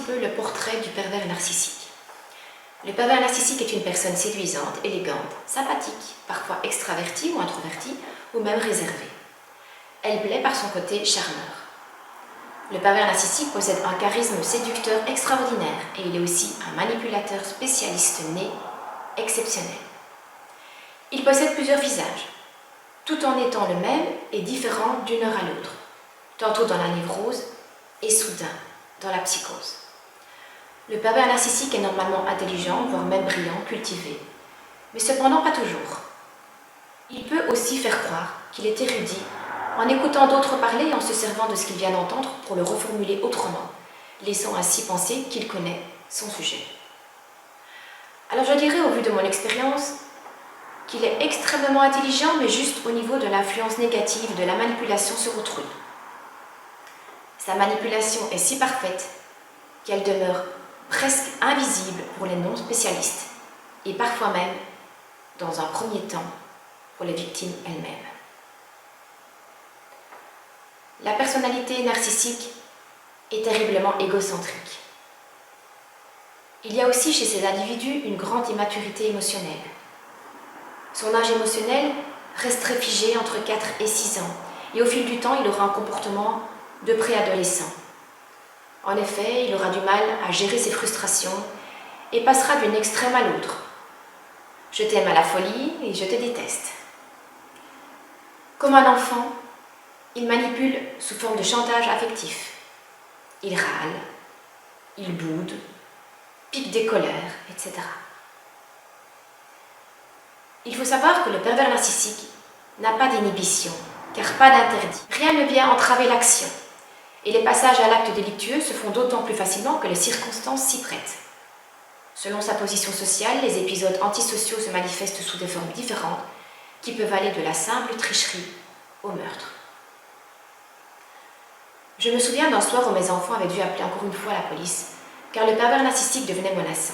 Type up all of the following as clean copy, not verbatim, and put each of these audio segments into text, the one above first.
peu le portrait du pervers narcissique. Le pervers narcissique est une personne séduisante, élégante, sympathique, parfois extravertie ou introvertie, ou même réservée. Elle plaît par son côté charmeur. Le pervers narcissique possède un charisme séducteur extraordinaire et il est aussi un manipulateur spécialiste né, exceptionnel. Il possède plusieurs visages, tout en étant le même et différent d'une heure à l'autre, tantôt dans la névrose et soudain dans la psychose. Le pervers narcissique est normalement intelligent, voire même brillant, cultivé, mais cependant pas toujours. Il peut aussi faire croire qu'il est érudit en écoutant d'autres parler et en se servant de ce qu'il vient d'entendre pour le reformuler autrement, laissant ainsi penser qu'il connaît son sujet. Alors je dirais, au vu de mon expérience, qu'il est extrêmement intelligent, mais juste au niveau de l'influence négative de la manipulation sur autrui. Sa manipulation est si parfaite qu'elle demeure presque invisible pour les non-spécialistes, et parfois même, dans un premier temps, pour les victimes elles-mêmes. La personnalité narcissique est terriblement égocentrique. Il y a aussi chez ces individus une grande immaturité émotionnelle. Son âge émotionnel resterait figé entre 4 et 6 ans, et au fil du temps, il aura un comportement de préadolescent. En effet, il aura du mal à gérer ses frustrations et passera d'une extrême à l'autre. Je t'aime à la folie et je te déteste. Comme un enfant, il manipule sous forme de chantage affectif. Il râle, il boude, pique des colères, etc. Il faut savoir que le pervers narcissique n'a pas d'inhibition, car pas d'interdit. Rien ne vient entraver l'action, et les passages à l'acte délictueux se font d'autant plus facilement que les circonstances s'y prêtent. Selon sa position sociale, les épisodes antisociaux se manifestent sous des formes différentes, qui peuvent aller de la simple tricherie au meurtre. Je me souviens d'un soir où mes enfants avaient dû appeler encore une fois la police, car le pervers narcissique devenait menaçant.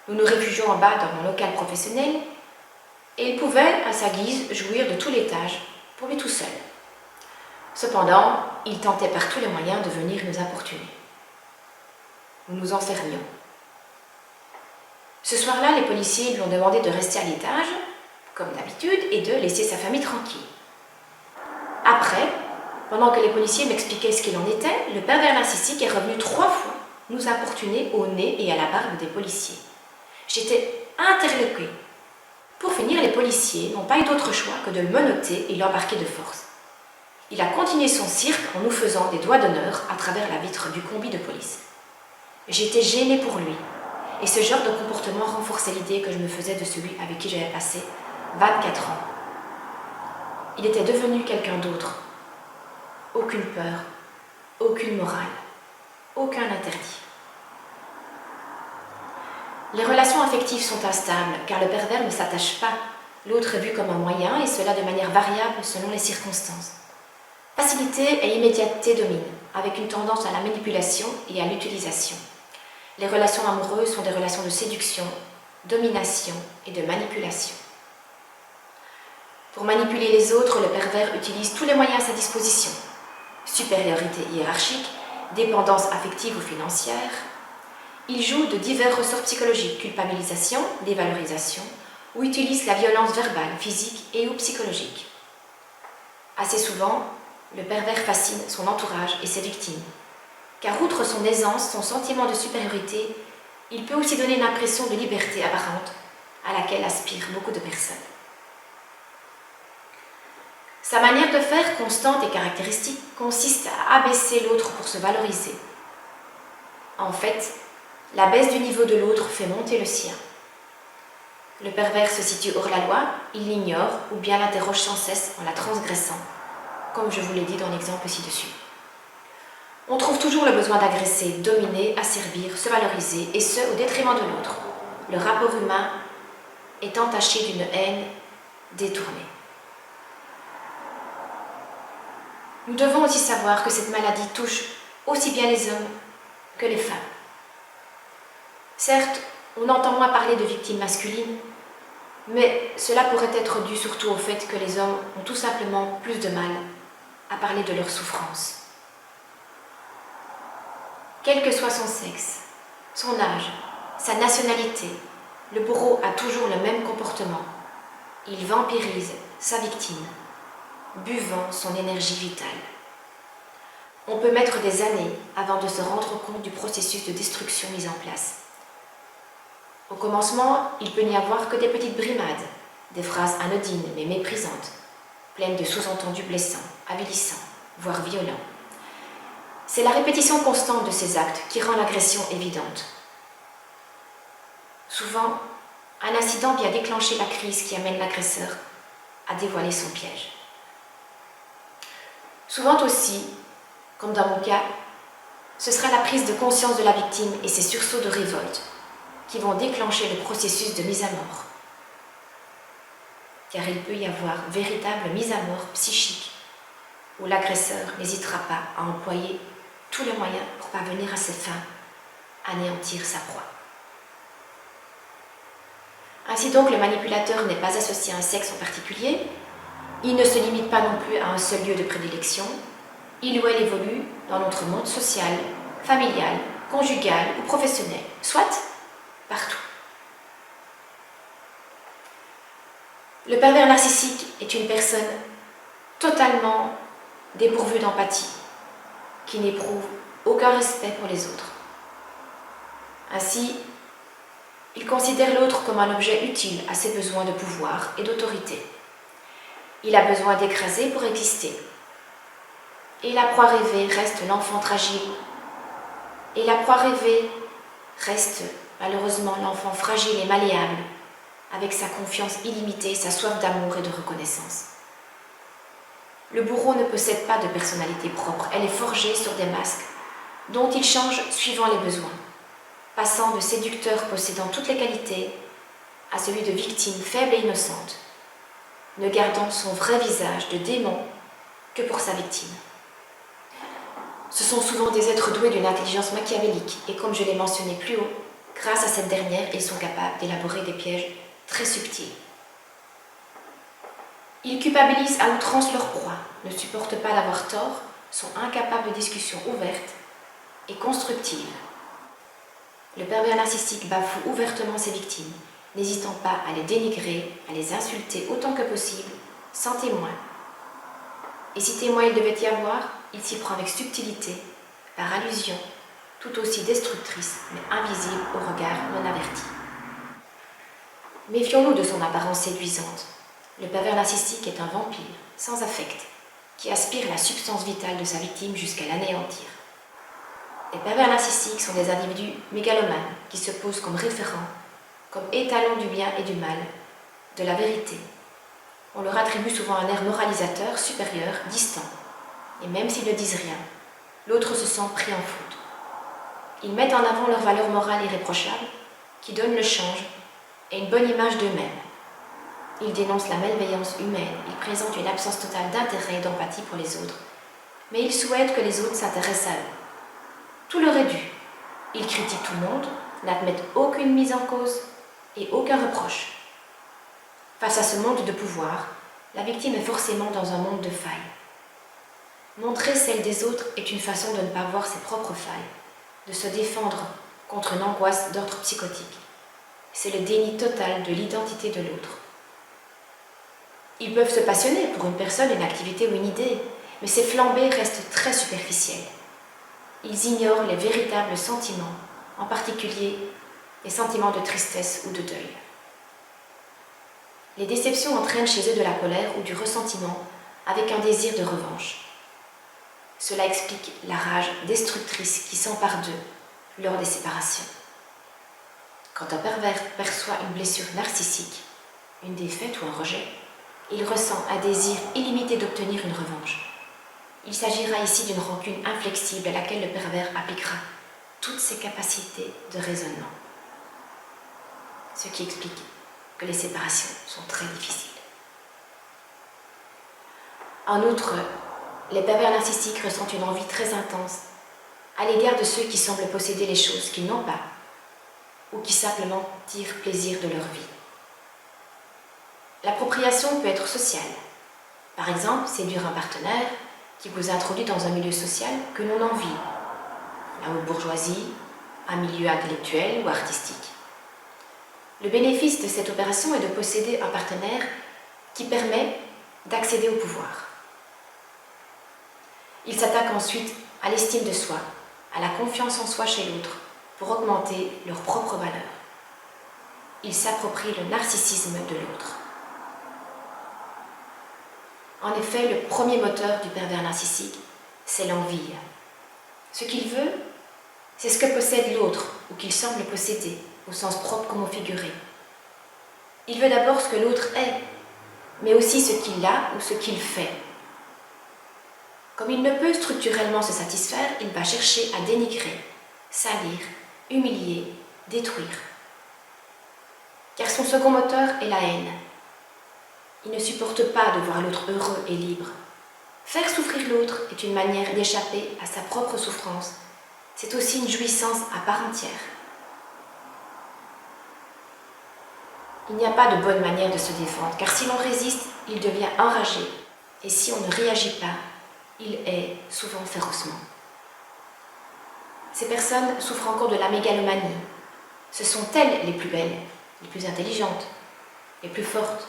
Nous nous réfugions en bas dans mon local professionnel, et il pouvait, à sa guise, jouir de tout l'étage, pour lui tout seul. Cependant, il tentait par tous les moyens de venir nous importuner. Nous nous enfermions. Ce soir-là, les policiers lui ont demandé de rester à l'étage, comme d'habitude, et de laisser sa famille tranquille. Après, pendant que les policiers m'expliquaient ce qu'il en était, le pervers narcissique est revenu 3 fois nous importuner au nez et à la barbe des policiers. J'étais interloquée. Pour finir, les policiers n'ont pas eu d'autre choix que de le menotter et l'embarquer de force. Il a continué son cirque en nous faisant des doigts d'honneur à travers la vitre du combi de police. J'étais gênée pour lui, et ce genre de comportement renforçait l'idée que je me faisais de celui avec qui j'avais passé 24 ans. Il était devenu quelqu'un d'autre. Aucune peur, aucune morale, aucun interdit. Les relations affectives sont instables, car le pervers ne s'attache pas. L'autre est vu comme un moyen, et cela de manière variable selon les circonstances. Facilité et immédiateté dominent, avec une tendance à la manipulation et à l'utilisation. Les relations amoureuses sont des relations de séduction, domination et de manipulation. Pour manipuler les autres, le pervers utilise tous les moyens à sa disposition. Supériorité hiérarchique, dépendance affective ou financière. Il joue de divers ressorts psychologiques, culpabilisation, dévalorisation, ou utilise la violence verbale, physique et ou psychologique. Assez souvent, le pervers fascine son entourage et ses victimes, car outre son aisance, son sentiment de supériorité, il peut aussi donner une impression de liberté apparente à laquelle aspirent beaucoup de personnes. Sa manière de faire, constante et caractéristique, consiste à abaisser l'autre pour se valoriser. En fait, la baisse du niveau de l'autre fait monter le sien. Le pervers se situe hors la loi, il l'ignore ou bien l'interroge sans cesse en la transgressant, comme je vous l'ai dit dans l'exemple ci-dessus. On trouve toujours le besoin d'agresser, dominer, asservir, se valoriser, et ce, au détriment de l'autre. Le rapport humain est entaché d'une haine détournée. Nous devons aussi savoir que cette maladie touche aussi bien les hommes que les femmes. Certes, on entend moins parler de victimes masculines, mais cela pourrait être dû surtout au fait que les hommes ont tout simplement plus de mal à parler de leurs souffrances. Quel que soit son sexe, son âge, sa nationalité, le bourreau a toujours le même comportement. Il vampirise sa victime, buvant son énergie vitale. On peut mettre des années avant de se rendre compte du processus de destruction mis en place. Au commencement, il peut n'y avoir que des petites brimades, des phrases anodines mais méprisantes, pleines de sous-entendus blessants, avilissants, voire violents. C'est la répétition constante de ces actes qui rend l'agression évidente. Souvent, un incident vient déclencher la crise qui amène l'agresseur à dévoiler son piège. Souvent aussi, comme dans mon cas, ce sera la prise de conscience de la victime et ses sursauts de révolte qui vont déclencher le processus de mise à mort. Car il peut y avoir véritable mise à mort psychique où l'agresseur n'hésitera pas à employer tous les moyens pour parvenir à ses fins, anéantir sa proie. Ainsi donc, le manipulateur n'est pas associé à un sexe en particulier, il ne se limite pas non plus à un seul lieu de prédilection, il ou elle évolue dans notre monde social, familial, conjugal ou professionnel, soit partout. Le pervers narcissique est une personne totalement dépourvue d'empathie, qui n'éprouve aucun respect pour les autres. Ainsi, il considère l'autre comme un objet utile à ses besoins de pouvoir et d'autorité. Il a besoin d'écraser pour exister. Et la proie rêvée reste l'enfant fragile. Et la proie rêvée reste malheureusement l'enfant fragile et malléable, avec sa confiance illimitée, sa soif d'amour et de reconnaissance. Le bourreau ne possède pas de personnalité propre, elle est forgée sur des masques, dont il change suivant les besoins, passant de séducteur possédant toutes les qualités à celui de victime faible et innocente, ne gardant son vrai visage de démon que pour sa victime. Ce sont souvent des êtres doués d'une intelligence machiavélique et comme je l'ai mentionné plus haut, grâce à cette dernière, ils sont capables d'élaborer des pièges très subtils. Ils culpabilisent à outrance leur proie, ne supportent pas d'avoir tort, sont incapables de discussions ouvertes et constructives. Le pervers narcissique bafoue ouvertement ses victimes, n'hésitant pas à les dénigrer, à les insulter autant que possible, sans témoin. Et si témoin il devait y avoir, il s'y prend avec subtilité, par allusion, tout aussi destructrice, mais invisible au regard non averti. Méfions-nous de son apparence séduisante. Le pervers narcissique est un vampire, sans affect, qui aspire la substance vitale de sa victime jusqu'à l'anéantir. Les pervers narcissiques sont des individus mégalomanes qui se posent comme référents, comme étalons du bien et du mal, de la vérité. On leur attribue souvent un air moralisateur, supérieur, distant. Et même s'ils ne disent rien, l'autre se sent pris en faute. Ils mettent en avant leurs valeurs morales irréprochables, qui donnent le change et une bonne image d'eux-mêmes. Ils dénoncent la malveillance humaine, ils présentent une absence totale d'intérêt et d'empathie pour les autres, mais ils souhaitent que les autres s'intéressent à eux. Tout leur est dû. Ils critiquent tout le monde, n'admettent aucune mise en cause et aucun reproche. Face à ce monde de pouvoir, la victime est forcément dans un monde de failles. Montrer celle des autres est une façon de ne pas voir ses propres failles, de se défendre contre une angoisse d'ordre psychotique. C'est le déni total de l'identité de l'autre. Ils peuvent se passionner pour une personne, une activité ou une idée, mais ces flambées restent très superficielles. Ils ignorent les véritables sentiments, en particulier les sentiments de tristesse ou de deuil. Les déceptions entraînent chez eux de la colère ou du ressentiment avec un désir de revanche. Cela explique la rage destructrice qui s'empare d'eux lors des séparations. Quand un pervers perçoit une blessure narcissique, une défaite ou un rejet, il ressent un désir illimité d'obtenir une revanche. Il s'agira ici d'une rancune inflexible à laquelle le pervers appliquera toutes ses capacités de raisonnement. Ce qui explique que les séparations sont très difficiles. En outre, les pervers narcissiques ressentent une envie très intense à l'égard de ceux qui semblent posséder les choses qu'ils n'ont pas ou qui simplement tirent plaisir de leur vie. L'appropriation peut être sociale. Par exemple, séduire un partenaire qui vous introduit dans un milieu social que l'on envie. la haute bourgeoisie, un milieu intellectuel ou artistique. Le bénéfice de cette opération est de posséder un partenaire qui permet d'accéder au pouvoir. Il s'attaque ensuite à l'estime de soi, à la confiance en soi chez l'autre, pour augmenter leur propre valeur. Il s'approprie le narcissisme de l'autre. En effet, le premier moteur du pervers narcissique, c'est l'envie. Ce qu'il veut, c'est ce que possède l'autre, ou qu'il semble posséder, au sens propre comme au figuré. Il veut d'abord ce que l'autre est, mais aussi ce qu'il a ou ce qu'il fait. Comme il ne peut structurellement se satisfaire, il va chercher à dénigrer, salir, humilier, détruire. Car son second moteur est la haine. Il ne supporte pas de voir l'autre heureux et libre. Faire souffrir l'autre est une manière d'échapper à sa propre souffrance. C'est aussi une jouissance à part entière. Il n'y a pas de bonne manière de se défendre, car si l'on résiste, il devient enragé. Et si on ne réagit pas, il hait souvent férocement. Ces personnes souffrent encore de la mégalomanie. Ce sont elles les plus belles, les plus intelligentes, les plus fortes.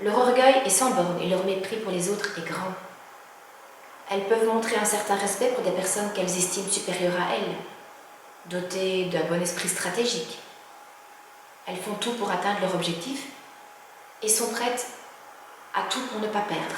Leur orgueil est sans borne et leur mépris pour les autres est grand. Elles peuvent montrer un certain respect pour des personnes qu'elles estiment supérieures à elles, dotées d'un bon esprit stratégique. Elles font tout pour atteindre leur objectif et sont prêtes à tout pour ne pas perdre,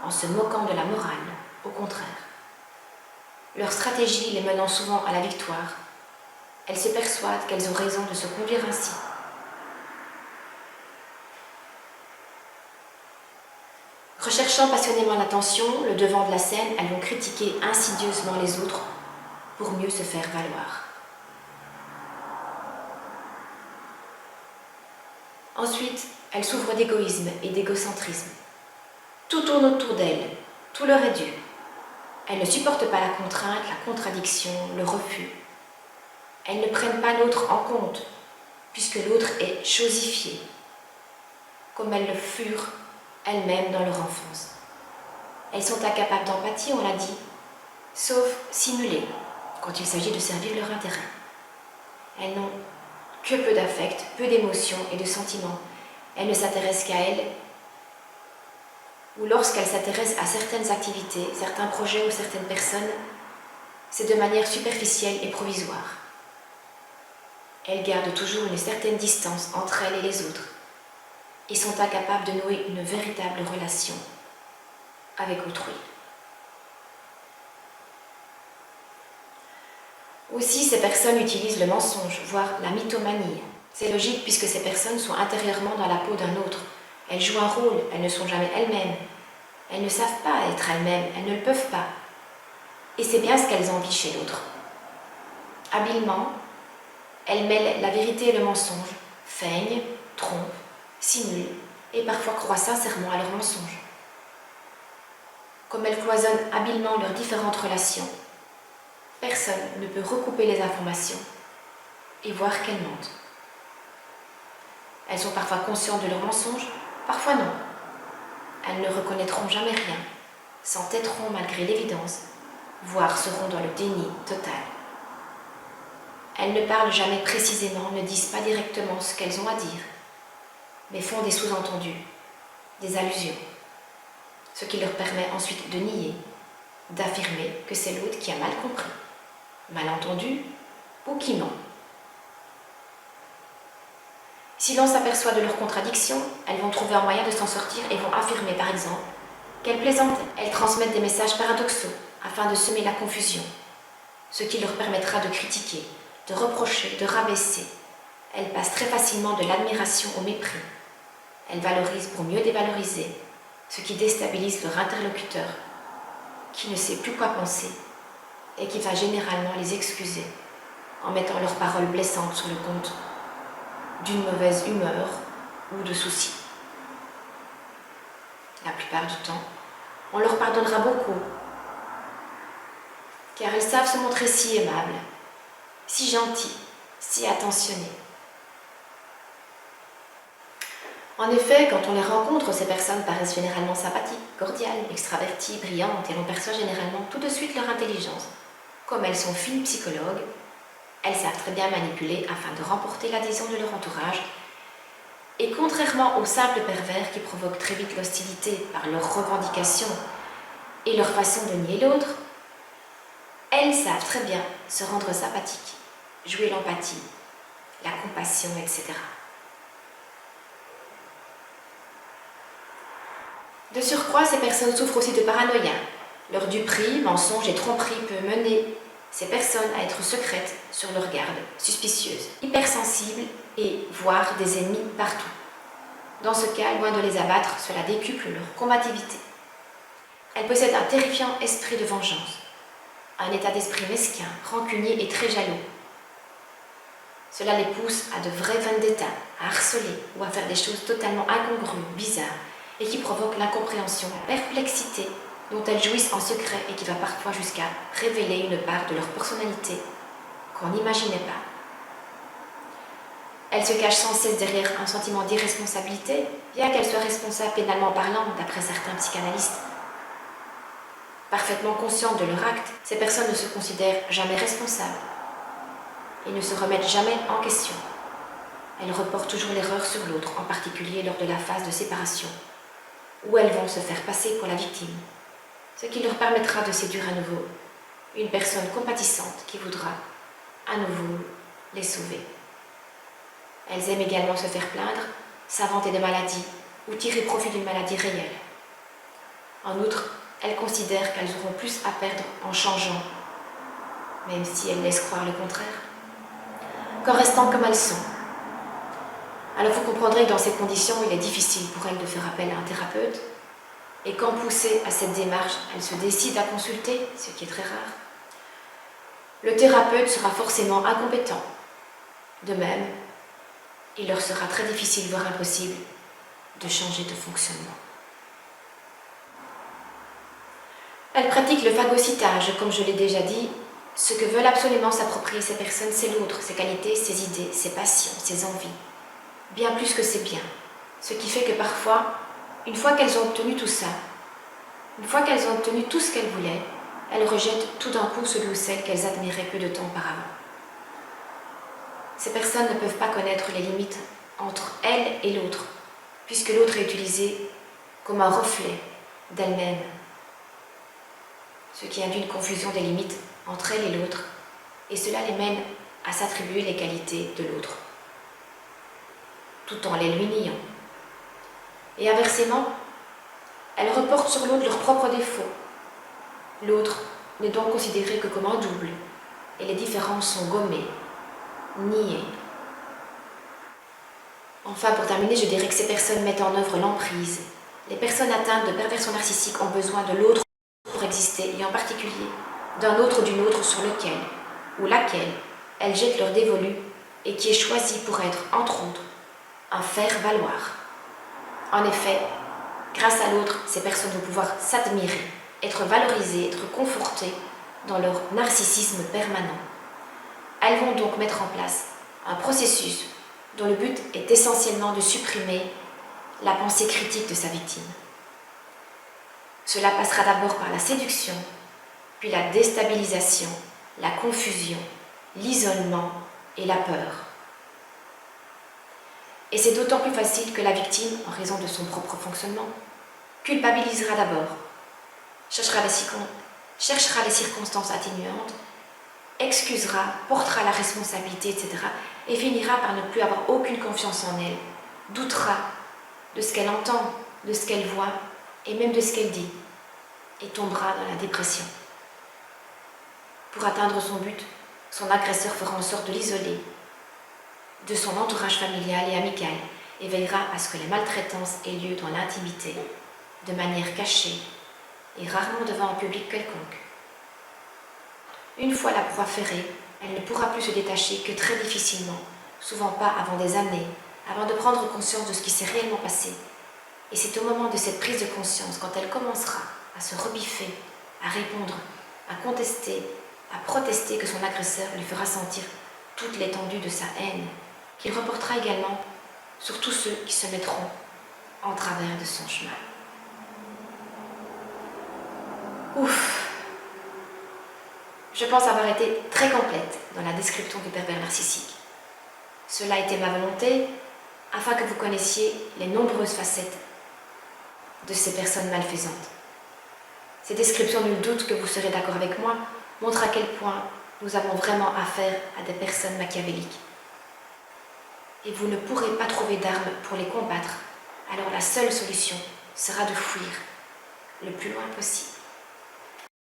en se moquant de la morale, au contraire. Leur stratégie les menant souvent à la victoire, elles se persuadent qu'elles ont raison de se conduire ainsi. Recherchant passionnément l'attention, le devant de la scène, elles vont critiquer insidieusement les autres pour mieux se faire valoir. Ensuite, elles souffrent d'égoïsme et d'égocentrisme. Tout tourne autour d'elles, tout leur est dû. Elles ne supportent pas la contrainte, la contradiction, le refus. Elles ne prennent pas l'autre en compte, puisque l'autre est chosifié, comme elles le furent elles-mêmes dans leur enfance. Elles sont incapables d'empathie, on l'a dit, sauf simulée, quand il s'agit de servir leur intérêt. Elles n'ont que peu d'affect, peu d'émotions et de sentiments. Elles ne s'intéressent qu'à elles, ou lorsqu'elles s'intéressent à certaines activités, certains projets ou certaines personnes, c'est de manière superficielle et provisoire. Elles gardent toujours une certaine distance entre elles et les autres et sont incapables de nouer une véritable relation avec autrui. Aussi, ces personnes utilisent le mensonge, voire la mythomanie. C'est logique puisque ces personnes sont intérieurement dans la peau d'un autre. Elles jouent un rôle, elles ne sont jamais elles-mêmes. Elles ne savent pas être elles-mêmes, elles ne le peuvent pas. Et c'est bien ce qu'elles envient chez l'autre. Habilement, elles mêlent la vérité et le mensonge, feignent, trompent, simulent et parfois croient sincèrement à leurs mensonges. Comme elles cloisonnent habilement leurs différentes relations, personne ne peut recouper les informations et voir qu'elles mentent. Elles sont parfois conscientes de leurs mensonges, parfois non. Elles ne reconnaîtront jamais rien, s'entêteront malgré l'évidence, voire seront dans le déni total. Elles ne parlent jamais précisément, ne disent pas directement ce qu'elles ont à dire, mais font des sous-entendus, des allusions, ce qui leur permet ensuite de nier, d'affirmer que c'est l'autre qui a mal compris, mal entendu ou qui ment. Si l'on s'aperçoit de leurs contradictions, elles vont trouver un moyen de s'en sortir et vont affirmer par exemple qu'elles plaisantent. Elles transmettent des messages paradoxaux afin de semer la confusion, ce qui leur permettra de critiquer, de reprocher, de rabaisser. Elles passent très facilement de l'admiration au mépris. Elles valorisent pour mieux dévaloriser, ce qui déstabilise leur interlocuteur, qui ne sait plus quoi penser et qui va généralement les excuser en mettant leurs paroles blessantes sur le compte d'une mauvaise humeur ou de soucis. La plupart du temps, on leur pardonnera beaucoup, car elles savent se montrer si aimables, si gentilles, si attentionnées. En effet, quand on les rencontre, ces personnes paraissent généralement sympathiques, cordiales, extraverties, brillantes, et l'on perçoit généralement tout de suite leur intelligence. Comme elles sont fines psychologues, elles savent très bien manipuler afin de remporter l'adhésion de leur entourage. Et contrairement aux simples pervers qui provoquent très vite l'hostilité par leurs revendications et leur façon de nier l'autre, elles savent très bien se rendre sympathiques, jouer l'empathie, la compassion, etc. De surcroît, ces personnes souffrent aussi de paranoïa. Leur duperie, mensonge et tromperie peut mener ces personnes à être secrètes, sur leur garde, suspicieuses, hypersensibles et voire des ennemis partout. Dans ce cas, loin de les abattre, cela décuple leur combativité. Elles possèdent un terrifiant esprit de vengeance, un état d'esprit mesquin, rancunier et très jaloux. Cela les pousse à de vrais vendettas, à harceler ou à faire des choses totalement incongrues, bizarres, et qui provoquent l'incompréhension, la perplexité dont elles jouissent en secret et qui va parfois jusqu'à révéler une part de leur personnalité qu'on n'imaginait pas. Elles se cachent sans cesse derrière un sentiment d'irresponsabilité, bien qu'elles soient responsables pénalement parlant, d'après certains psychanalystes. Parfaitement conscientes de leur acte, ces personnes ne se considèrent jamais responsables et ne se remettent jamais en question. Elles reportent toujours l'erreur sur l'autre, en particulier lors de la phase de séparation, où elles vont se faire passer pour la victime, ce qui leur permettra de séduire à nouveau une personne compatissante qui voudra à nouveau les sauver. Elles aiment également se faire plaindre, s'inventer de maladies ou tirer profit d'une maladie réelle. En outre, elles considèrent qu'elles auront plus à perdre en changeant, même si elles laissent croire le contraire, qu'en restant comme elles sont. Alors vous comprendrez que dans ces conditions, il est difficile pour elles de faire appel à un thérapeute, et quand poussées à cette démarche, elles se décident à consulter, ce qui est très rare. Le thérapeute sera forcément incompétent. De même, il leur sera très difficile, voire impossible, de changer de fonctionnement. Elles pratiquent le phagocytage, comme je l'ai déjà dit. Ce que veulent absolument s'approprier ces personnes, c'est l'autre, ses qualités, ses idées, ses passions, ses envies. Bien plus que ses biens. Ce qui fait que parfois, une fois qu'elles ont obtenu tout ça, une fois qu'elles ont obtenu tout ce qu'elles voulaient, elles rejettent tout d'un coup celui ou celle qu'elles admiraient peu de temps auparavant. Ces personnes ne peuvent pas connaître les limites entre elles et l'autre, puisque l'autre est utilisé comme un reflet d'elle-même, ce qui induit une confusion des limites entre elle et l'autre, et cela les mène à s'attribuer les qualités de l'autre, tout en les lui niant. Et inversement, elles reportent sur l'autre leurs propres défauts. L'autre n'est donc considéré que comme un double, et les différences sont gommées, niées. Enfin, pour terminer, je dirais que ces personnes mettent en œuvre l'emprise. Les personnes atteintes de perversion narcissique ont besoin de l'autre pour exister, et en particulier d'un autre ou d'une autre sur lequel ou laquelle elles jettent leur dévolu et qui est choisi pour être, entre autres, un faire-valoir. En effet, grâce à l'autre, ces personnes vont pouvoir s'admirer, être valorisées, être confortées dans leur narcissisme permanent. Elles vont donc mettre en place un processus dont le but est essentiellement de supprimer la pensée critique de sa victime. Cela passera d'abord par la séduction, puis la déstabilisation, la confusion, l'isolement et la peur. Et c'est d'autant plus facile que la victime, en raison de son propre fonctionnement, culpabilisera d'abord, cherchera les circonstances atténuantes, excusera, portera la responsabilité, etc. et finira par ne plus avoir aucune confiance en elle, doutera de ce qu'elle entend, de ce qu'elle voit et même de ce qu'elle dit, et tombera dans la dépression. Pour atteindre son but, son agresseur fera en sorte de l'isoler de son entourage familial et amical et veillera à ce que les maltraitances aient lieu dans l'intimité, de manière cachée et rarement devant un public quelconque. Une fois la proie ferrée, elle ne pourra plus se détacher que très difficilement, souvent pas avant des années, avant de prendre conscience de ce qui s'est réellement passé. Et c'est au moment de cette prise de conscience, quand elle commencera à se rebiffer, à répondre, à contester, à protester, que son agresseur lui fera sentir toute l'étendue de sa haine, qu'il reportera également sur tous ceux qui se mettront en travers de son chemin. Ouf! Je pense avoir été très complète dans la description du pervers narcissique. Cela a été ma volonté afin que vous connaissiez les nombreuses facettes de ces personnes malfaisantes. Ces descriptions, nul doute que vous serez d'accord avec moi, montrent à quel point nous avons vraiment affaire à des personnes machiavéliques. Et vous ne pourrez pas trouver d'armes pour les combattre, alors la seule solution sera de fuir le plus loin possible.